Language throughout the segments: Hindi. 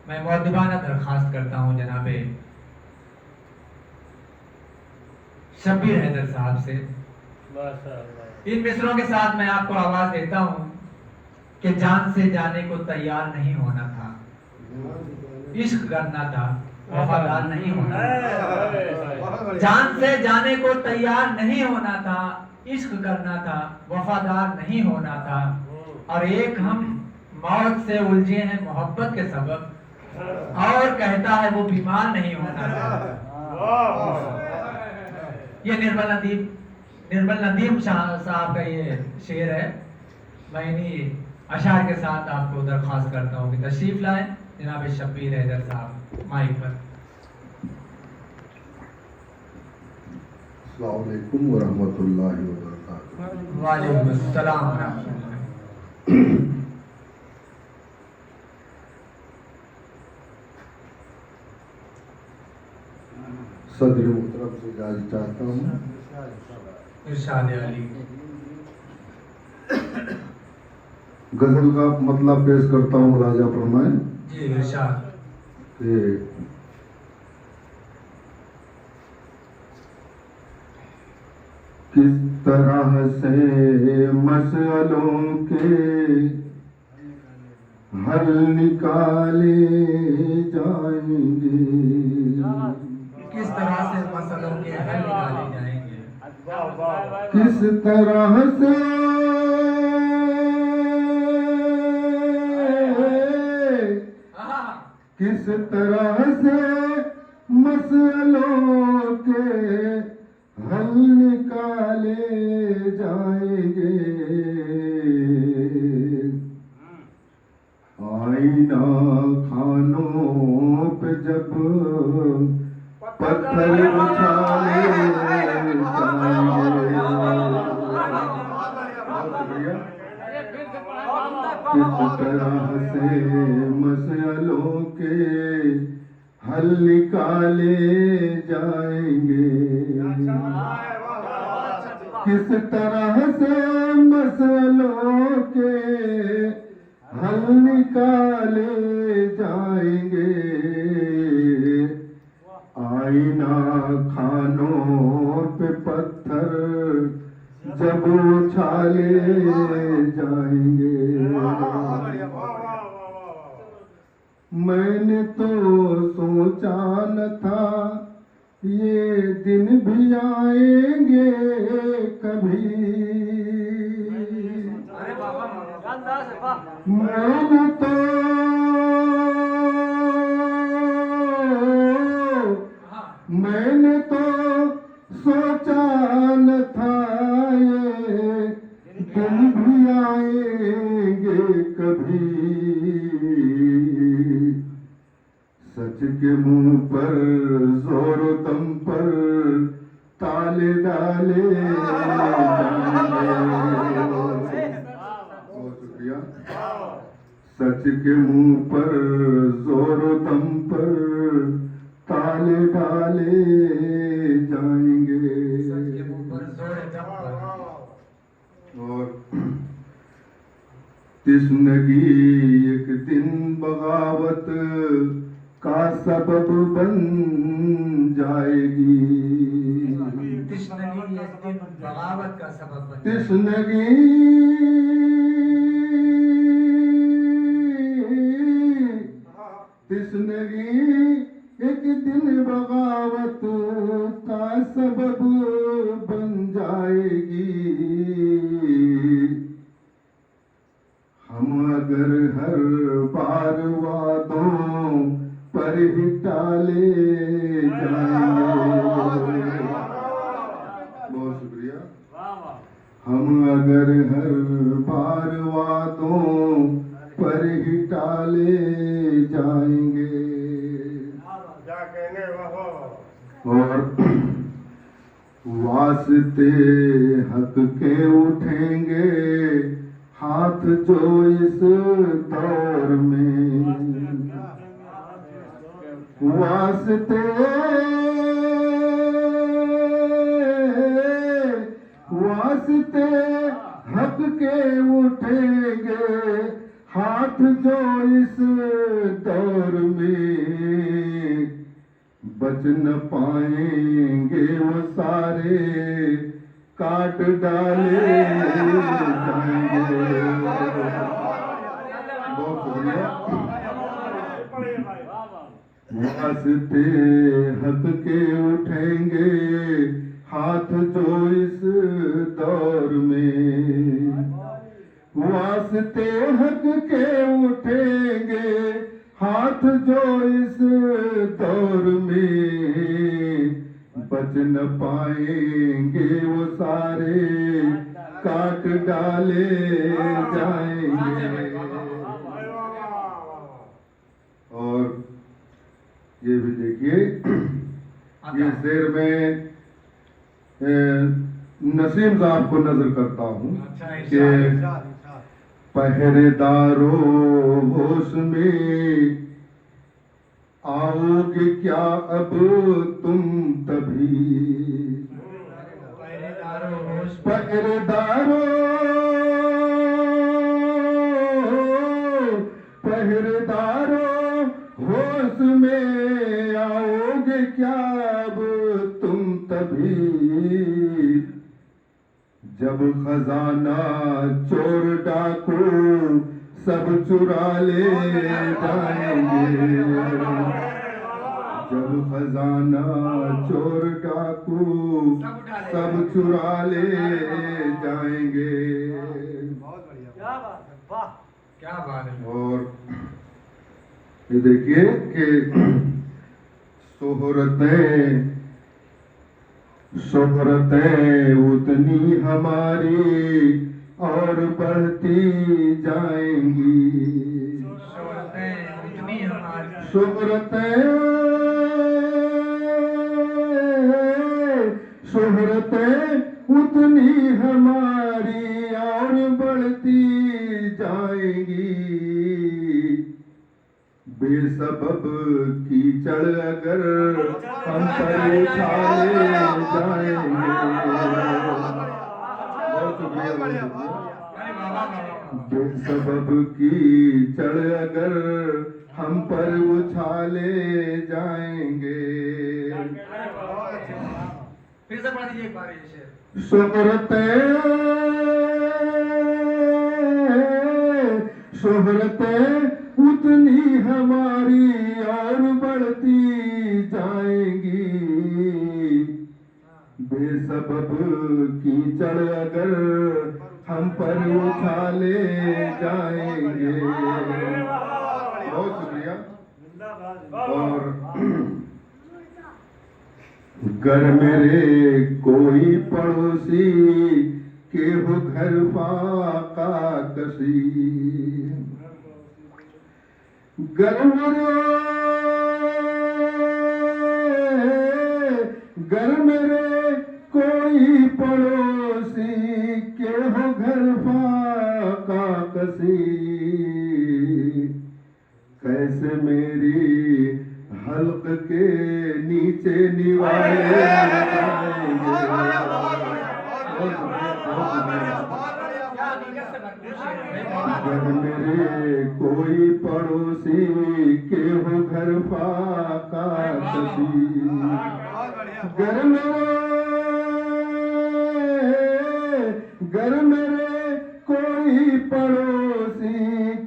मैं मुअद्दिबाना दरखास्त करता हूँ जनाबे शब्बीर हैदर साहब से, इन मिसरों के साथ मैं आपको आवाज देता हूँ कि जान से जाने को तैयार नहीं होना था, इश्क करना था, वफादार नहीं होना था। जान से जाने को तैयार नहीं होना था, इश्क करना था, वफादार नहीं होना था। और एक हम मौत से उलझे हैं मोहब्बत के सबब, और कहता है वो बीमार नहीं होना था। ये निर्मल नदीम शाह साहब का ये शेर है। मैं इन्हीं अशार के साथ आपको दरख्वास्त करता हूँ कि तशरीफ लाएं जनाब शब्बीर हैदर साहब माइक पर। अस्सलाम वालेकुम व रहमतुल्लाहि व बरकातुहू। वालेकुम अस्सलाम व रहमतुल्लाह। सदर मुहतरम से इजाज़त चाहता हूँ। इरशाद अली। गजल का मतलब पेश करता हूँ, राजा फरमाए। जी इरशाद। किस तरह से मसलों के हल निकाले जाएंगे, किस तरह से मसलों के हल निकाले जाएंगे, किस तरह से किस तरह से मसलों के हल निकाले जाएंगे। आईना खानों पे जब पत्थर उछाले जाएंगे, किस तरह से मसलों के हल निकाले जाएंगे, किस तरह से मसलों के हल निकाले जाएंगे। आईना खानों पे पत्थर जब उछाले जाएंगे। मैंने तो सोचा न था ये दिन भी आएंगे कभी, मैंने तो सोचा न था ये दिन भी आएंगे कभी। सच के मुंह पर जोर दम पर ताले डाले जाएंगे। बहुत शुक्रिया। सच के मुंह पर जोर दम पर ताले डाले जाएंगे। सच के मुंह पर जोर दम पर। और तिश्नगी एक दिन बगावत का सबब बन जाएगी, तिश्नगी एक दिन बगावत का सबब बन जाएगी। तिश्नगी एक दिन बगावत का सबब बन जाएगी। हम अगर हर बार वादों पर ही टाले जाएंगे। बहुत शुक्रिया। हम अगर हर बार वादों पर ही टाले जाएंगे। और वास्ते हक के उठेंगे हाथ जो इस दौर में, वास्ते हक के उठेंगे हाथ जो इस दौर में बच न पाएंगे वो सारे काट डाले जाएंगे। बहुत शुक्रिया। वास्ते हक के उठेंगे हाथ जो इस दौर में, वास्ते हक के उठेंगे हाथ जो इस दौर में, बच न पाएंगे वो सारे काट डाले जाएंगे। और ये भी देखिए, ये शेर में नसीम साहब को नजर करता हूँ कि पहरेदारों होश में आओगे क्या अब तुम तभी, पहरेदारों होश में आओगे क्या अब तुम तभी, जब खजाना चोर डाकू सब चुरा ले जाएंगे, जब खजाना चोर डाकू सब चुरा ले जाएंगे। क्या बात है। और ये देखिए कि शोहरतें उतनी हमारी और बढ़ती जाएंगी, शोहरतें उतनी हमारी और बढ़ती जाएंगी, बेसबब कीचड़ अगर हम पर उछाले जाएंगे। बहुत शुक्रिया। बेसबब कीचड़ अगर हम पर उछाले जाएंगे, फिर से पढ़ दीजिए एक बार ये शेर। शोहरतें उतनी हमारी और बढ़ती जाएंगी, बेसबब कीचड़ अगर हम पर उछाले जाएंगे। बहुत शुक्रिया। और घर मेरे कोई पड़ोसी के हो घर फाका कसी, घर मेरे कोई पड़ोसी के हो घर फाका कसी, कैसे मेरी हल्क के नीचे निवाले जाएंगे। घर मेरे कोई पड़ोसी के हो घर फाका कसी, घर मेरे कोई पड़ोसी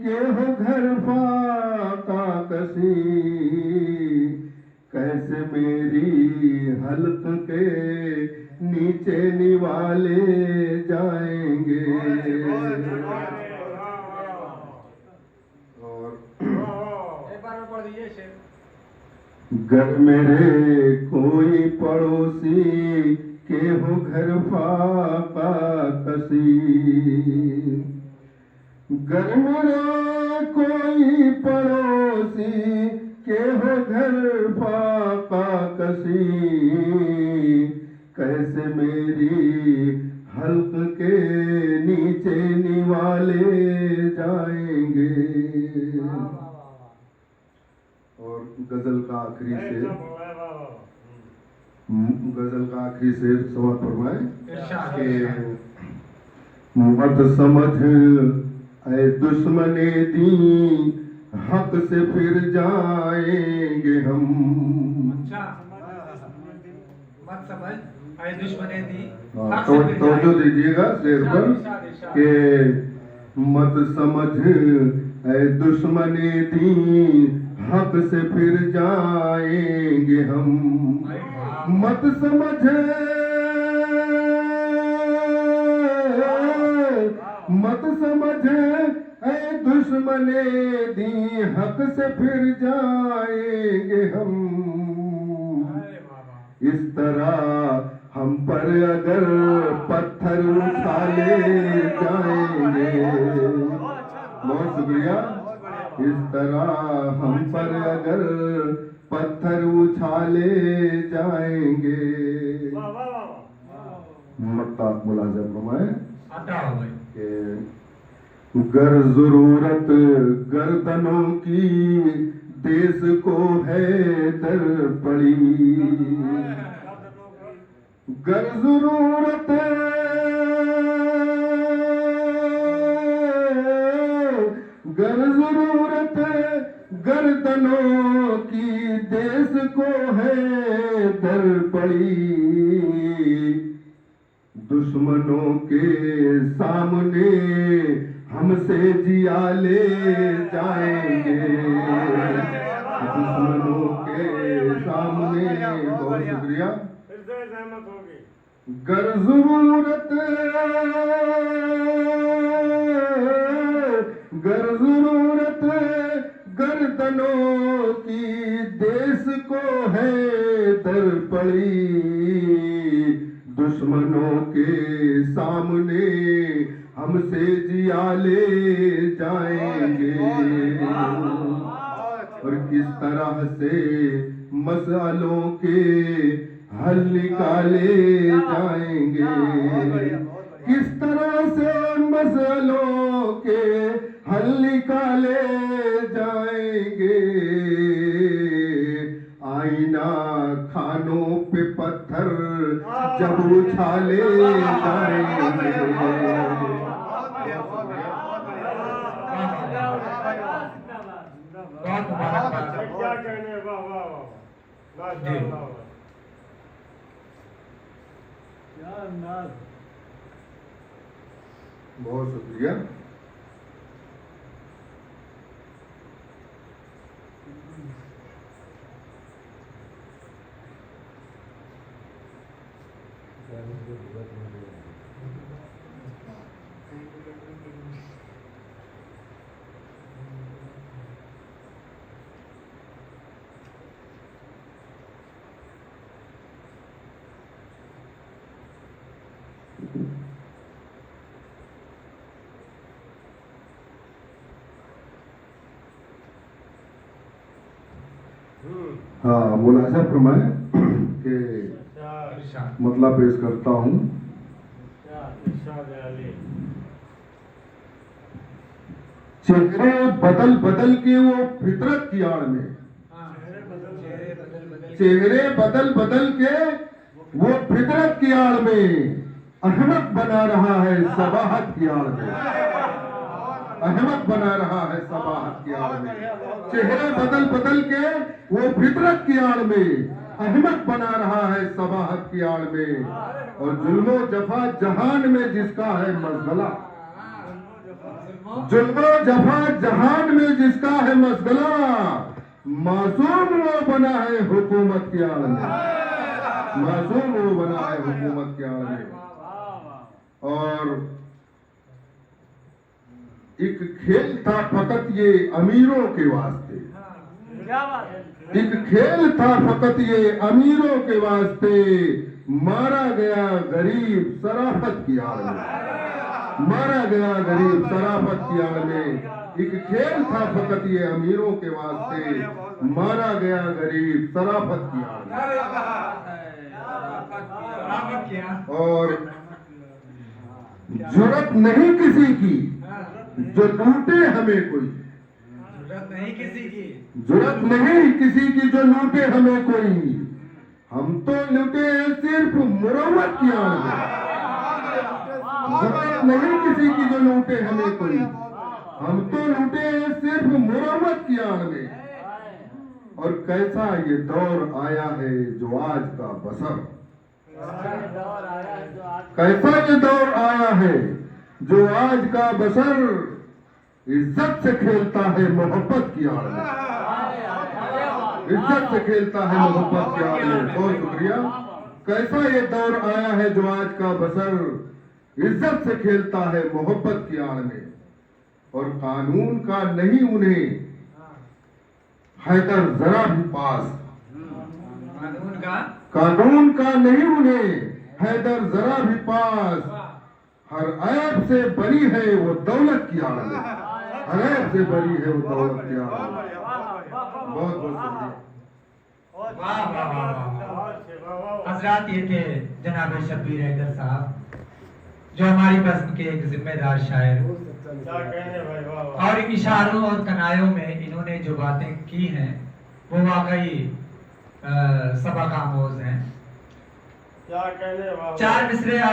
के हो घर फाका कसी, कैसे मेरी हल्क के नीचे निवाले जाएंगे। और एक बार और पढ़ दीजिए शेर। घर मेरे कोई पड़ोसी के हो घर फाका कसी, घर मेरे कोई पड़ोसी के हो घर फाका कसी, कैसे मेरी हल्क के नीचे निवाले जाएंगे। और गजल का आखिरी शेर, गजल का आखिरी शेर समाप्त फरमाए कि मत समझ ऐ दुश्मने दी हक से फिर जाएंगे हम। अच्छा, मत समझ, ऐ दुश्मने दी हक तो से फिर जो जाएंगे। दीजिएगा शेर पर इरशाद, इरशाद। कि मत समझ ऐ दुश्मने दी हक से फिर जाएंगे हम। अरे वाह। मत समझ मत समझ ऐ दुश्मने दी हक से फिर जाएंगे हम। अरे वाह। इस तरह हम पर अगर पत्थर उछाले जाएंगे, बहुत शुक्रिया। इस तरह हम पर अगर पत्थर उछाले जाएंगे। मक्ता मुलाजा फरमाए आता हो भाई। कि गर जरूरत गर्दनों की देश को है दर पड़ी। गर जरूरत गर्दनों की देश को है दर पड़ी। दुश्मनों के सामने हमसे जिया ले जाएंगे। दुश्मनों के सामने, बहुत शुक्रिया। गर जरूरत गर्दनों की देश को है दर पड़ी। दुश्मनों के सामने हमसे जिया ले जाएंगे। और किस तरह से मसलों के हल निकाले जाएंगे। किस तरह से मसलों के हल निकाले जाएंगे। आईना खानों पे पत्थर जब उछाले जाएंगे। बहुत मुबारक। क्या कहने, वाह वाह वाह, जी। क्या अंदाज। बहुत शुक्रिया। हाँ, मुलाजा फरमाए कि इरशाद। मतलब पेश करता हूँ। चेहरे बदल बदल के वो फितरत की आड़ में, चेहरे बदल बदल के वो फितरत की आड़ में अहमद बना रहा है सबाहत की आड़ में। अहमद बना रहा है सबाहत की आड़ में। चेहरे बदल बदल के वो फितरत की आड़ में अहमद बना रहा है सबाहत की आड़ में। और जुल्मो जफा जहान में जिसका है मशगला, जुल्मो जफा जहान में जिसका है मशगला, मासूम वो बना है हुकूमत की आड़ में। मासूम वो बना है हुकूमत की आड़ में। और एक खेल था फकत ये अमीरों के वास्ते। एक खेल था फकत ये अमीरों के वास्ते, मारा गया गरीब शराफत की आड़ में। मारा गया गरीब शराफत की आड़ में। एक खेल था फकत ये अमीरों के वास्ते, मारा गया गरीब शराफत की आड़ में। और जरूरत नहीं किसी की जो लूटे हमें कोई, जरूरत नहीं किसी की, जरूरत नहीं किसी की जो लूटे हमें कोई। हम तो लूटे सिर्फ मुरव्वत की आड़ में। जरूरत नहीं किसी की जो लूटे हमें कोई, हम तो लूटे हैं सिर्फ मुरम्मत की आड़ में। और कैसा ये दौर आया है जो आज का बसर, कैसा ये दौर आया है जो आज का बसर इज्जत से खेलता है मोहब्बत की आड़ में, इज्जत से खेलता है मोहब्बत की आड़ में। बहुत शुक्रिया। कैसा ये दौर आया है जो आज का बसर इज्जत से खेलता है मोहब्बत की आड़ में। और कानून का नहीं उन्हें हैदर जरा भी पास, कानून का नहीं उन्हें हैदर जरा भी पास। हर ऐब से बरी है वो दौलत की आड़ में, हर ऐब से बरी है वो दौलत की आड़ में। बहुत बहुत शुक्रिया। वाह वाह वाह वाह। हजरात, ये थे जनाब शब्बीर हैदर साहब, जो हमारी बस्म के एक जिम्मेदार शायर, क्या कहने भाई, वाह वाह। और इशारों और कनायों में इन्होंने जो बातें की हैं वो वाकई सबक आमोज हैं। क्या कहने, वाह वाह। 4 मिसरे आप